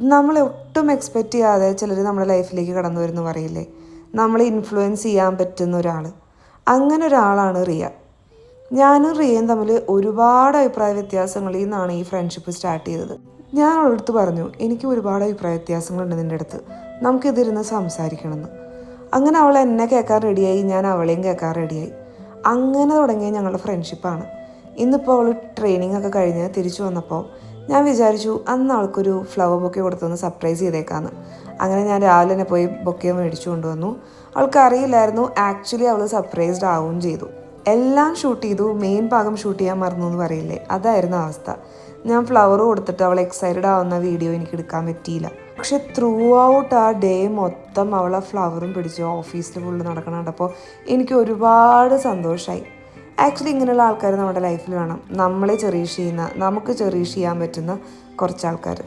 നമ്മൾ ഒട്ടും എക്സ്പെക്റ്റ് ചെയ്യാതെ ചിലർ നമ്മുടെ ലൈഫിലേക്ക് കടന്നു വരുന്നു പറയില്ലേ, നമ്മളെ ഇൻഫ്ലുവൻസ് ചെയ്യാൻ പറ്റുന്ന ഒരാൾ. അങ്ങനെ ഒരാളാണ് റിയ. ഞാനും റിയയും തമ്മിൽ ഒരുപാട് അഭിപ്രായ വ്യത്യാസങ്ങളിൽ നിന്നാണ് ഈ ഫ്രണ്ട്ഷിപ്പ് സ്റ്റാർട്ട് ചെയ്തത്. ഞാൻ അവളടുത്ത് പറഞ്ഞു, എനിക്ക് ഒരുപാട് അഭിപ്രായ വ്യത്യാസങ്ങളുണ്ട് നിൻ്റെ അടുത്ത്, നമുക്കിതിരുന്ന് സംസാരിക്കണമെന്ന്. അങ്ങനെ അവൾ എന്നെ കേൾക്കാൻ റെഡിയായി, ഞാൻ അവളെയും കേൾക്കാൻ റെഡിയായി. അങ്ങനെ തുടങ്ങിയ ഞങ്ങളുടെ ഫ്രണ്ട്ഷിപ്പാണ്. ഇന്നിപ്പോൾ അവൾ ട്രെയിനിങ് ഒക്കെ കഴിഞ്ഞ് തിരിച്ചു വന്നപ്പോൾ ഞാൻ വിചാരിച്ചു അന്ന് അവൾക്കൊരു ഫ്ലവർ ബൊക്കെ കൊടുത്തൊന്ന് സർപ്രൈസ് ചെയ്തേക്കാമെന്ന്. അങ്ങനെ ഞാൻ രാവിലെ തന്നെ പോയി ബൊക്കെ മേടിച്ചു കൊണ്ടുവന്നു. അവൾക്ക് അറിയില്ലായിരുന്നു, ആക്ച്വലി അവൾ സർപ്രൈസ്ഡ് ആവുകയും ചെയ്തു. എല്ലാം ഷൂട്ട് ചെയ്തു, മെയിൻ ഭാഗം ഷൂട്ട് ചെയ്യാൻ മറന്നു എന്ന് പറയില്ലേ, അതായിരുന്നു അവസ്ഥ. ഞാൻ ഫ്ലവർ കൊടുത്തിട്ട് അവൾ എക്സൈറ്റഡ് ആവുന്ന വീഡിയോ എനിക്ക് എടുക്കാൻ പറ്റിയില്ല. പക്ഷെ ത്രൂ ഔട്ട് ആ ഡേ മൊത്തം അവൾ ആ ഫ്ലവറും പിടിച്ച് ഓഫീസിൽ ഫുള്ള് നടക്കണം കണ്ടപ്പോൾ എനിക്ക് ഒരുപാട് സന്തോഷമായി. ആക്ച്വലി ഇങ്ങനെയുള്ള ആൾക്കാർ നമ്മുടെ ലൈഫിൽ വേണം, നമ്മളെ ചെറിഷ് ചെയ്യുന്ന, നമുക്ക് ചെറിഷ് ചെയ്യാൻ പറ്റുന്ന കുറച്ച് ആൾക്കാർ.